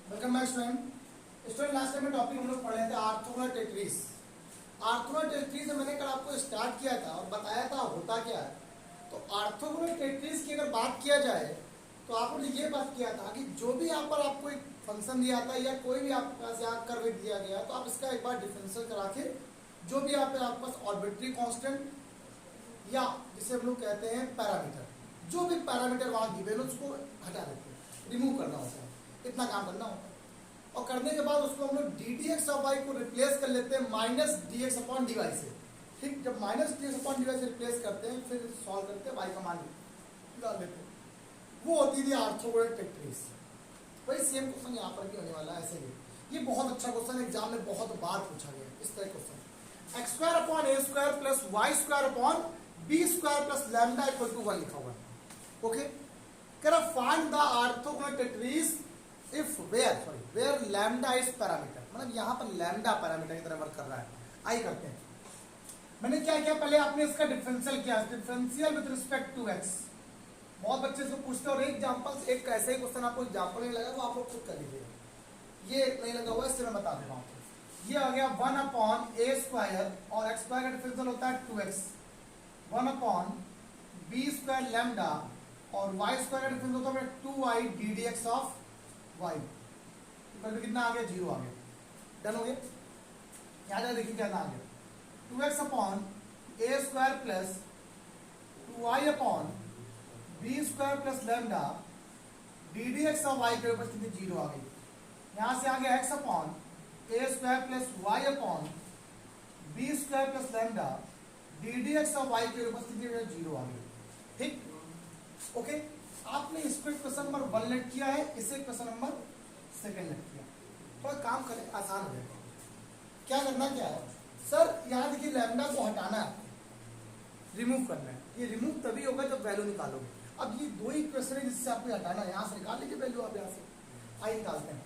Welcome back student last time में topic हम लोग पढ़ रहे थे ऑर्थोगोनल टेट्रीज। ऑर्थोगोनल टेट्रीज मैंने कल आपको स्टार्ट किया था और बताया था होता क्या है। तो ऑर्थोगोनल टेट्रीज की अगर बात किया जाए तो आपने ये बात किया था कि जो भी यहाँ पर आपको एक फंक्शन दिया था या कोई भी आपके पास यहाँ कर्व दिया गया तो आप इसका एक बार डिफरेंशियल करा के जो भी यहाँ पे आपके पास आर्बिट्री कांस्टेंट या जिसे हम लोग कहते हैं पैरामीटर, जो भी पैरामीटर वहां गिवन उसको हटा देते हैं, रिमूव करना होता है, इतना काम करना होता है। और करने के बाद उसको हम लोग D D X of Y को रिप्लेस कर लेते हैं minus D X upon D Y से। ठीक, जब minus D X upon D Y से रिप्लेस करते हैं फिर सॉल्व करते हैं, वाई का मान निकाल लेते हैं। वो होती थी ऑर्थोगोनल टेट्रीज। वही सेम क्वेश्चन यहाँ पर भी होने वाला है ऐसे ही। ये बहुत अच्छा क्वेश्चन एग्जाम में बहुत बार पूछा गया इस तरह question. X square upon A square plus Y square upon B square plus lambda equal to 1 लिखा हुआ है। ओके, कह रहा फाइंड द ऑर्थोगोनल टेट्रीज if where lambda is parameter. मतलब यहाँ पर लैम्डा पैरामीटर की तरह वर्क कर रहा है। आइए करते हैं। मैंने क्या किया, पहले आपने इसका डिफरेंशियल किया, differential with respect to X. बहुत बच्चे से पूछते हैं और एक एग्जांपल एक ऐसे ही क्वेश्चन आपको एग्जांपल नहीं लगा वो आप लोग खुद कर लीजिएगा। ये नहीं लगा हुआ इससे मैं बता दे रहा हूँ। ये आ गया 1 अपॉन ए स्क्वायर और एक्स स्क्वायर का डिफरेंशियल होता है 2x, 1 upon B square lambda और वाई स्क्वायर का डिफरेंस होता है 2y D D X of Y. कितना आ गया, 0 आ गया। डन हो गया। यहाँ जाए देखिए क्या आ गया, 2x upon A square plus 2y upon B square plus lambda D D X of Y के ऊपर कितनी 0 आ गई। यहाँ से आ गया x upon A square plus Y upon B square plus lambda D D X of Y के ऊपर कितनी 0 आ गई। ठीक, ओके। आपने इसको क्वेश्चन नंबर 1 लेट किया है, इसे क्वेश्चन नंबर 2 लेट किया। थोड़ा काम करें, आसान हो जाएगा। क्या करना क्या है सर, यहाँ देखिए लैम्डा को हटाना है, रिमूव करना है। ये रिमूव तभी होगा जब वैल्यू निकालोगे। अब ये दो ही क्वेश्चन है जिससे आपको हटाना है, यहाँ से निकाल लीजिए वैल्यू आप यहाँ से। आइए निकालते हैं।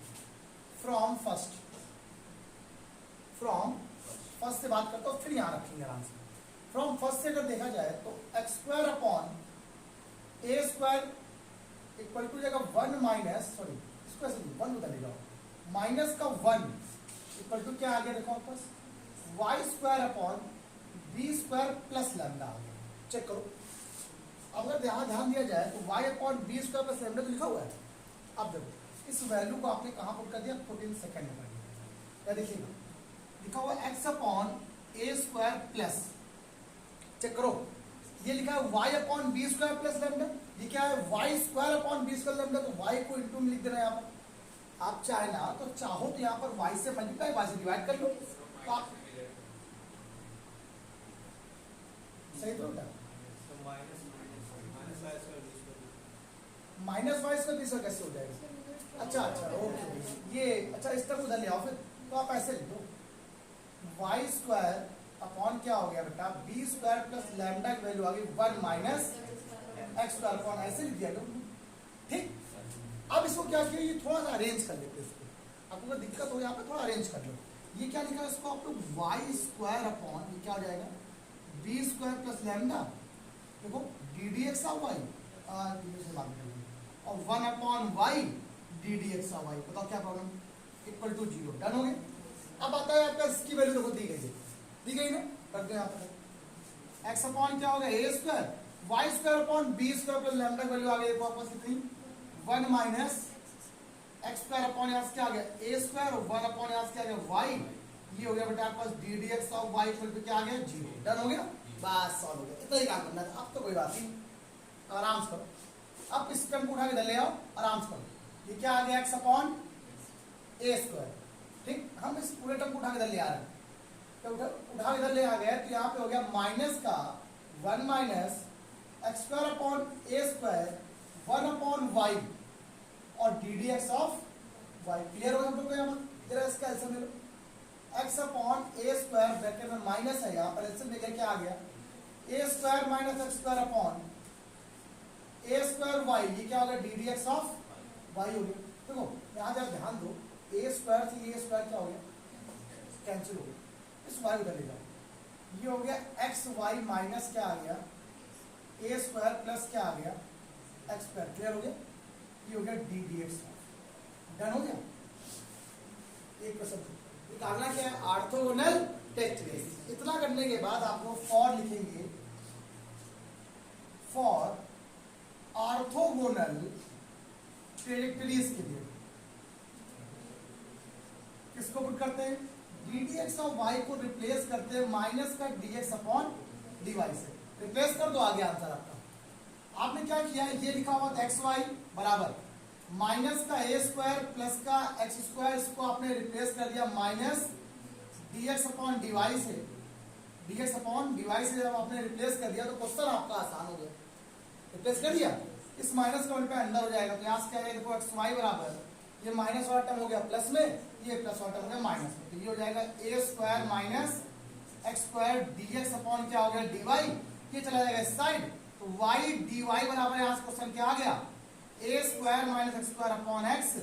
फ्रॉम फर्स्ट से बात करता हूँ, फिर यहाँ रखेंगे आराम से। फ्रॉम फर्स्ट से अगर देखा जाए तो X square upon A square equal to जाएगा 1 माइनस, सॉरी इसको ऐसे 1 बता ले जाओ, माइनस का 1 इक्वल टू क्या आ गया देखो आपस, Y square upon B square plus lambda आ गया। चेक करो। अब अगर ध्यान दिया जाए तो Y upon B square plus lambda तो लिखा हुआ है। अब देखो इस वैल्यू को आपने कहाँ पुट कर दिया, 14 सेकेंड में कर दिया। क्या देखिएगा लिखा हुआ X upon A square plus, check करो ये लिखा है y upon B square plus lambda. ये क्या है, y square upon B square lambda. तो y को इनटू में लिख देना है यहाँ पर। आप चाहे ना तो चाहो तो यहाँ पर y से मल्टीप्लाई, y से डिवाइड कर लो तो आप सही तो होता है। Minus Y square B square कैसे हो जाएगा। अच्छा ओके, ये अच्छा इस तरफ उधर ले आओ फिर। तो आप ऐसे लिख दो वाई स्क्वायर अपॉन क्या हो गया बेटा, बी स्क्वायर प्लस लैम्डा की वैल्यू आ गई 1 माइनस एक्स स्क्वायर अपॉन, ऐसे लिख दिया। ठीक, अब इसको क्या किया, ये थोड़ा सा अरेंज कर लेते हैं इसको। आपको अगर दिक्कत हो यहाँ पे थोड़ा अरेंज कर लो। ये क्या लिखा है इसको आप लोग वाई स्क्वायर अपॉन, ये क्या हो जाएगा, बी स्क्वायर प्लस लैम्डा, देखो D D X of Y और 1 upon Y D D X of Y. बताओ क्या प्रॉब्लम, इक्वल टू 0। डन हो गया। अब आता है आपका इसकी वैल्यू देखो दी गई है, दी गई ना, करते हैं आप। एक्स अपॉन क्या होगा A square, Y square upon B square plus lambda की वैल्यू आ गई वापस कितनी, 1 माइनस एक्स स्क्वायर अपॉन यहाँ से क्या आ गया ए स्क्वायर और 1 अपॉन यहाँ से क्या आ गया वाई। ये हो गया बेटा आपके पास D D X of Y equal to क्या आ गया 0। डन हो गया, बस सॉल्व हो गया। इतना ही काम करना था, अब तो कोई बात नहीं, आराम से करो। अब इस टर्म को उठा के इधर ले आओ, आराम से करो। ये क्या आ गया एक्स अपॉन ए स्क्वायर। ठीक, हम इस पूरे टर्म को उठा के इधर ले आ रहे हैं। तो उठा इधर ले आ गए तो यहाँ पे हो गया माइनस का 1 minus X square upon A square 1 upon Y और D D X of Y. Clear हो गया यहाँ पर, जरा इसका एल्सियम ले लो। X upon A square bracket में माइनस है, यहाँ पर एल्सियम लेकर क्या आ गया, A square minus X square upon A square Y. ये क्या हो गया D D X of Y हो गया। देखो यहाँ जरा ध्यान दो, ए स्क्वायर से ए स्क्वायर क्या हो गया, कैंसिल हो गया। इस वाई उधर ले जाओ, ये हो गया एक्स वाई माइनस क्या आ गया ए स्क्वायर प्लस क्या आ गया एक्स स्क्वायर। क्लियर हो गया, ये हो गया डी डी एक्स। डन हो गया। निकालना क्या है, ऑर्थोगोनल टेट्रीज। इतना करने के बाद आपको फॉर लिखेंगे, फॉर ऑर्थोगोनल टेट्रीज के लिए किसको पुट करते हैं, ddx ऑफ y को रिप्लेस करते हैं माइनस का dx अपॉन dy से। रिप्लेस कर दो, आगे आंसर आपका। आपने क्या किया, ये लिखा हुआ था एक्स वाई बराबर माइनस का ए स्क्वायर प्लस का एक्स स्क्वायर, इसको आपने रिप्लेस कर दिया माइनस dx अपॉन dy से। dx अपॉन dy से जब आपने रिप्लेस कर दिया तो क्वेश्चन आपका आसान हो गया। रिप्लेस कर दिया, इस माइनस का पे अंदर हो जाएगा, तो यहाँ से क्या है, देखो एक्स वाई बराबर ये माइनस वाला टर्म हो गया प्लस में, ये प्लस वाला टर्म हो गया माइनस में, तो ये हो जाएगा A square minus X square dx upon क्या हो गया dy, ये चला जाएगा इस साइड, तो y dy बराबर यहाँ से क्वेश्चन क्या आ गया, A square minus X square upon X,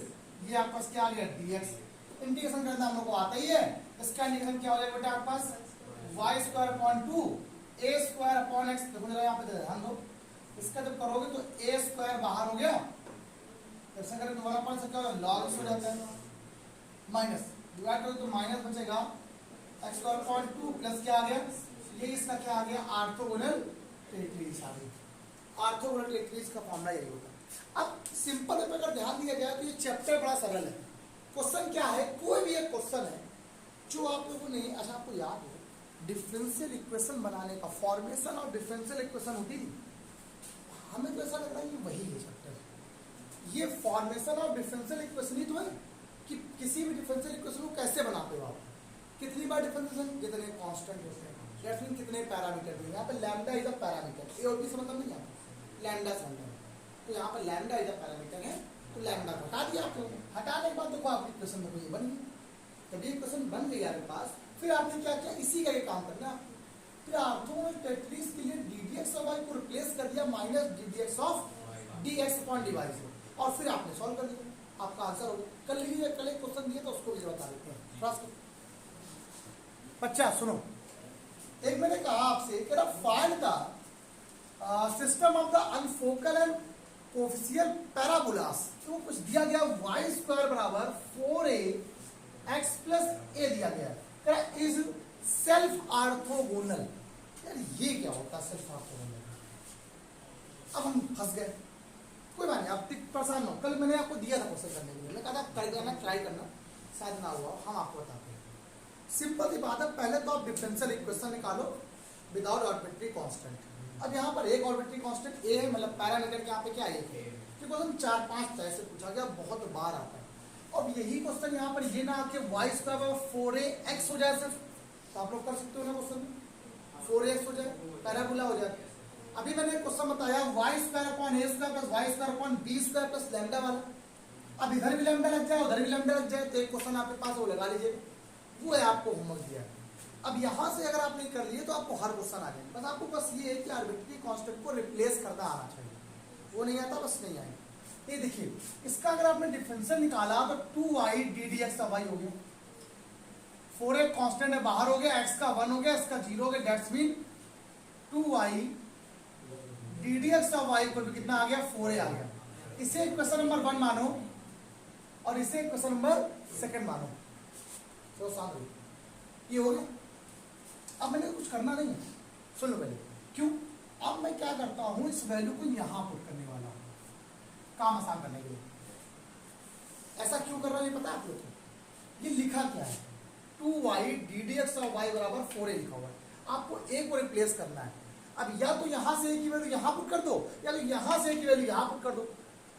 ये आपके पास क्या आ गया dx। इंटीग्रेशन करना हम लोग को आता ही है, इसका इंटीग्रेशन क्या हो जाएगा बेटा आपके पास y स्क्वायर अपॉन 2 ए स्क्वायर अपॉन एक्स। देखो जरा यहाँ पे ध्यान दो, इसका जब करोगे तो ए स्क्वायर बाहर हो गया, ऐसा करें दोबारा पढ़ सकते हो, लॉग हो जाता है माइनस, डिवाइड करो तो माइनस बचेगा एक्स स्क्वायर अपॉन 2 प्लस क्या आ गया, ये इसका क्या आ गया, ऑर्थोगोनल टेट्रीज आ गई। ऑर्थोगोनल टेट्रीज का फॉर्मूला यही होता है। अब सिंपल पे अगर ध्यान दिया जाए तो ये चैप्टर बड़ा सरल है। क्वेश्चन क्या है, कोई भी एक क्वेश्चन है जो आप लोगों ने, अच्छा आपको याद हो डिफरेंशियल इक्वेशन बनाने का, फॉर्मेशन ऑफ डिफरेंशियल इक्वेशन होती थी, हमें तो ऐसा लग रहा है ये वही है चैप्टर, ये फॉर्मेशन ऑफ डिफरेंशियल इक्वेशन ही तो है कि किसी भी डिफरेंशियल इक्वेशन को कैसे बनाते हो आप, कितनी बार डिफरेंशिएशन, कितने कांस्टेंट होते हैं, दैट मीन कितने पैरामीटर हैं। यहाँ पे लैम्डा इज अ पैरामीटर, ए और बी से मतलब नहीं है, लैम्डा से मतलब, तो यहाँ पे लैम्डा इज अ पैरामीटर है, तो लैम्डा हटा दिया आप लोगों ने। हटाने के बाद देखो आपकी इक्वेशन देखो ये बन गई। जब ये इक्वेशन बन गई आपके पास, फिर आपने क्या किया, इसी का ये काम करना, फिर ऑर्थोगोनल टेट्रीज के लिए ddx ऑफ y को रिप्लेस कर दिया minus ddx of dx upon dy से, और फिर आपने सॉल्व कर दिया, आपका आंसर हो गया। कल लीजिए, कल एक क्वेश्चन दिया तो उसको भी बता देते हैं थोड़ा सा। बच्चा सुनो, एक मैंने कहा आपसे कि find the system of the confocal and coaxial parabolas, तो कुछ दिया गया y स्क्वायर बराबर 4a x प्लस a दिया गया, इज सेल्फ ऑर्थोगोनल। यार ये क्या होता है सेल्फ ऑर्थोगोनल, अब हम फंस गए। कोई बात नहीं, आप परेशान हो, कल मैंने आपको दिया था क्वेश्चन करने के लिए, मैं कहा था कर देना, ट्राई करना, शायद ना हुआ, हम आपको बताते हैं। सिंपल सी बात है, पहले तो आप डिफरेंशियल इक्वेशन निकालो विदाउट आर्बिट्री कांस्टेंट। अब यहाँ पर एक आर्बिट्री कांस्टेंट ए है, मतलब पैरामीटर के यहाँ पे क्या है, कि क्वेश्चन 4-5 तरह से पूछा गया, बहुत बार आता है। अब यही क्वेश्चन यहाँ पर ये ना आके y स्क्वायर 4ax हो जाए सिर्फ, तो आप लोग कर सकते हो ना क्वेश्चन, 4ax हो जाए, पैराबोला हो जाए। अभी मैंने क्वेश्चन बताया y square upon a square plus y square upon b square plus lambda वाला, अब इधर भी लैम्डा लग जाए उधर भी लैम्डा लग जाए, तो एक क्वेश्चन आपके पास वो लगा लीजिए, वो है आपको होमवर्क दिया है। अब यहाँ से अगर आप नहीं कर लिए तो आपको हर क्वेश्चन आ जाएंगे, बस आपको बस ये है कि आर्बिट्री कांस्टेंट को रिप्लेस करना आना चाहिए, वो नहीं आता बस नहीं आएगा। ये देखिए, इसका अगर आपने डिफरेंशियल निकाला तो 2y ddx का y हो गया, 4a कांस्टेंट है बाहर हो गया, x का 1 हो गया, इसका 0 हो गया, दैट्स मीन 2y ddx का y इक्वल टू कितना आ गया, 4a आ गया। इसे इक्वेशन नंबर 1 मानो और इसे इक्वेशन नंबर 2 मानो, तो साथ हो ये हो गया। अब मैंने कुछ करना नहीं है, सुन लो पहले क्यों। अब मैं क्या करता हूं, इस वैल्यू को यहां पुट करने वाला हूं काम आसान करने के लिए। ऐसा क्यों कर रहा हूं ये पता है आप लोग को, ये लिखा क्या है, 2y ddx ऑफ y बराबर 4a लिखा हुआ है, आपको a को रिप्लेस करना है। अब या तो यहां से a की वैल्यू यहां पुट कर दो, या तो यहां से a की वैल्यू यहां पुट कर दो।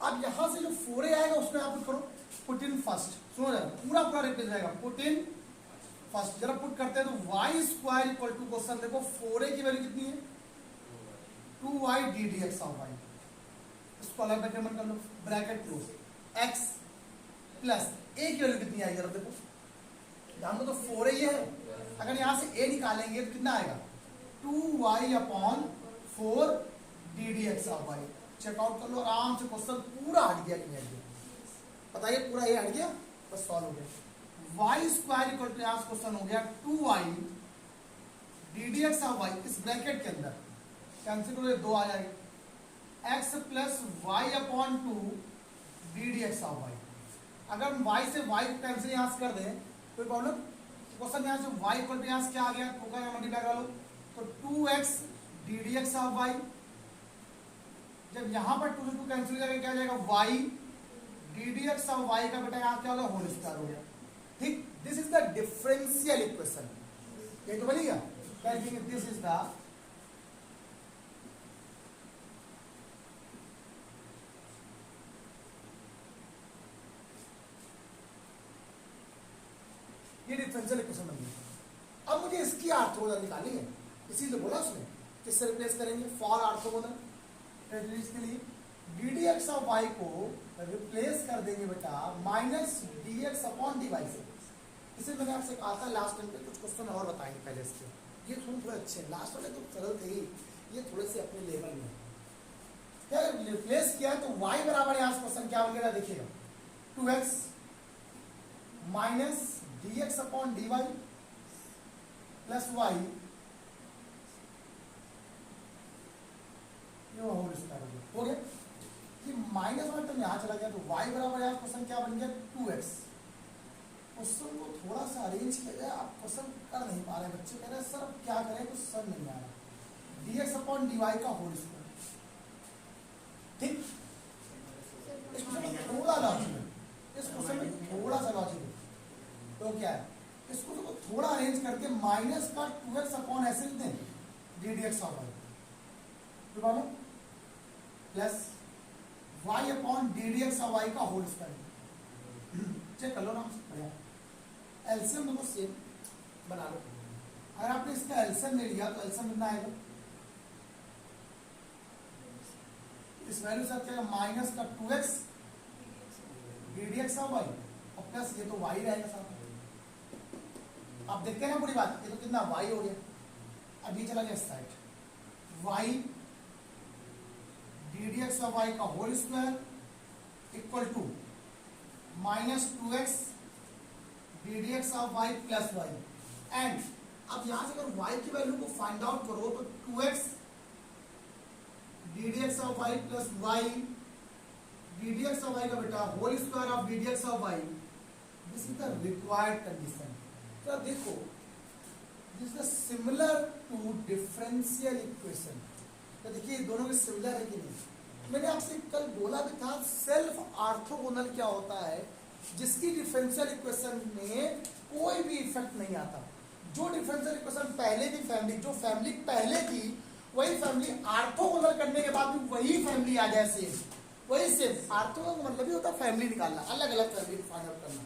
अब यहां से जो 4a आएगा उसमें आप पुट करो, पुट इन फर्स्ट, सुनो जरा पूरा पूरा रिप्लेस जाएगा, पुट इन फर्स्ट। जरा पुट करते हैं तो y square equal to question देखो 4a की वैल्यू कितनी है, 2y ddx ऑफ y, इसको अलग ब्रैकेट में कर लो, bracket close, x plus a की वैल्यू कितनी आएगी जरा देखो, ध्यान दो, तो 4a ये है, अगर यहां से a निकालेंगे तो कितना आएगा, 2y upon 4 ddx of y। Check out कर लो आराम से, क्वेश्चन पूरा हट गया कि नहीं हट गया, बताइए पूरा ये हट गया, बस सॉल्व हो गया। y स्क्वायर इक्वल टू यहाँ क्वेश्चन हो गया 2y ddx ऑफ y, इस ब्रैकेट के अंदर कैंसिल करो 2 आ जाएगा, x plus Y upon 2 ddx of y। अगर हम y से y को कैंसिल यहाँ से कर दें कोई प्रॉब्लम, क्वेश्चन यहाँ से y इक्वल टू यहाँ से क्या आ गया, 2 का यहाँ मल्टीप्लाई करा लो तो 2x D D X of Y. जब यहाँ पर 2 से 2 कैंसिल करेंगे क्या आ जाएगा, y D D X of Y का बेटा यहाँ क्या होगा, होल स्क्वायर हो गया। ठीक, this is the differential equation. ये तो बनेगा, दिस इज द ये डिफरेंशियल इक्वेशन बन गई। अब मुझे इसकी ऑर्थोगोनल निकालनी है, इसी तो बोला उसने, किससे रिप्लेस करेंगे, फॉर ऑर्थोगोनल के लिए D D X of Y को रिप्लेस कर देंगे बेटा minus D X upon D Y से। इसे मैंने आपसे कहा था लास्ट टाइम पे, कुछ क्वेश्चन और बताएंगे पहले इसके, ये थोड़े अच्छे हैं, लास्ट वाले तो सरल थे ही, ये थोड़े से अपने लेवल में। क्या रिप्लेस किया तो y बराबर यहाँ क्वेश्चन क्या बनेगा देखिएगा, 2x minus D X upon D Y plus Y whole square हो गया। ये माइनस वाला टर्म यहाँ चला गया तो y बराबर यहाँ क्वेश्चन क्या बन गया, 2x। क्वेश्चन को थोड़ा सा अरेंज किया जाए, आप क्वेश्चन कर नहीं पा रहे, बच्चे कह रहे हैं सर अब क्या करें, कुछ समझ नहीं आ रहा। D X upon D Y का होल स्क्वायर, ठीक, इस क्वेश्चन में थोड़ा लॉजिक है, इस क्वेश्चन में थोड़ा सा लॉजिक है, तो क्या है, इसको तो थोड़ा अरेंज करके माइनस का 2x अपॉन ऐसे लिख दें D D X of Y plus y upon D D X of Y का होल स्क्वायर। चेक कर लो ना, बढ़िया। एलसीएम देखो सेम बना लो, अगर आपने इसका एलसीएम ले लिया तो एलसीएम कितना आएगा, इस वैल्यू से क्या माइनस का 2x D D X of Y और प्लस ये तो y रहेगा साथ में। आप देखते हैं ना पूरी बात, ये तो कितना y हो गया, अब ये चला गया side, y D D X of Y का whole square equal to minus 2x D D X of Y plus Y. And अब यहां से अगर y की वैल्यू को फाइंड आउट करो तो 2x D D X of Y plus Y D D X of Y का बेटा whole square of D D X of Y, this is the required condition. तो देखो this is similar to differential equation, तो देखिए दोनों के similar है कि नहीं। मैंने आपसे कल बोला भी था सेल्फ ऑर्थोगोनल क्या होता है, जिसकी डिफरेंशियल इक्वेशन में कोई भी इफेक्ट नहीं आता। जो डिफरेंशियल इक्वेशन पहले की फैमिली, जो फैमिली पहले थी वही फैमिली ऑर्थोगोनल करने के बाद भी वही फैमिली आ जाए सेम, वही सेम। ऑर्थोगोनल का मतलब ही होता है फैमिली निकालना, अलग अलग फैमिली फाइंड आउट करना।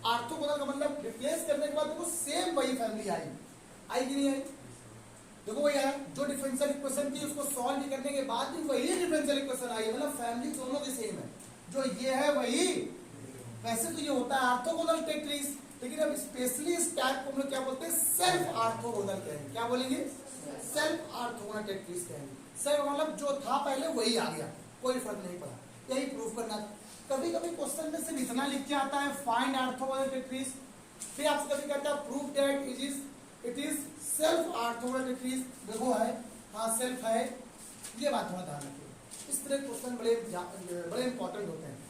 ऑर्थोगोनल का मतलब रिप्लेस करने के बाद देखो सेम वही फैमिली आई कि नहीं आई, देखो वही आया। जो डिफरेंशियल इक्वेशन थी उसको सॉल्व करने के बाद भी वही डिफरेंशियल इक्वेशन आई, मतलब फैमिली दोनों की सेम है, जो ये है वही। वैसे तो ये होता है ऑर्थोगोनल टेट्रीज, लेकिन अब स्पेशली इस टाइप को हम लोग क्या बोलते हैं, सेल्फ ऑर्थोगोनल कहेंगे। क्या बोलेंगे, सेल्फ ऑर्थोगोनल टेट्रीज कहेंगे। सेल्फ मतलब जो था पहले वही आ गया, कोई फर्क नहीं पड़ा, यही प्रूव करना। कभी कभी क्वेश्चन में सिर्फ इतना लिख के आता है फाइंड ऑर्थोगोनल टेट्रीज, फिर आपसे कभी कहता है prove that it is self orthogonal टेट्रीज। देखो है, हाँ सेल्फ है, ये बात थोड़ा ध्यान रखिए। इस तरह क्वेश्चन बड़े इंपॉर्टेंट होते हैं।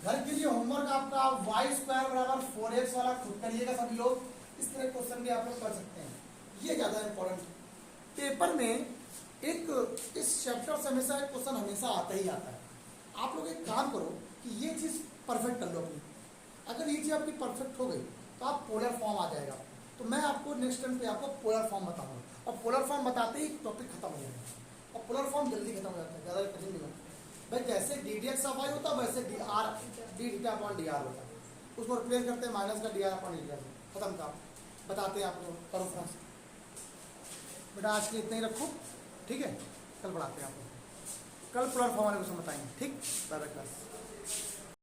घर के लिए होमवर्क आपका y स्क्वायर बराबर 4x वाला खुद करिएगा सभी लोग, इस तरह क्वेश्चन भी आप लोग कर सकते हैं, ये ज्यादा इंपॉर्टेंट। पेपर में एक इस चैप्टर से हमेशा एक क्वेश्चन हमेशा आता ही आता है। आप लोग एक काम करो कि ये चीज परफेक्ट कर लो अपनी, अगर ये चीज आपकी परफेक्ट हो गई तो आप पोलर फॉर्म आ जाएगा। तो मैं आपको नेक्स्ट टाइम पे आपको पोलर फॉर्म बताऊंगा, और पोलर फॉर्म बताते ही टॉपिक खत्म हो जाएगा। और पोलर फॉर्म जल्दी खत्म हो जाता है, ज़्यादा कठिन नहीं होता भाई। जैसे D D X of Y होता है वैसे D R D theta upon D R होता है, उसको रिप्लेस करते हैं माइनस का D R upon D R, खत्म काम। बताते हैं आप लोग, करो फ्रेंड्स। बेटा आज के इतना ही रखो, ठीक है, कल पढ़ाते हैं आप लोग, कल पोलर फॉर्म वाले क्वेश्चन बताएंगे, ठीक, बाय बाय क्लास।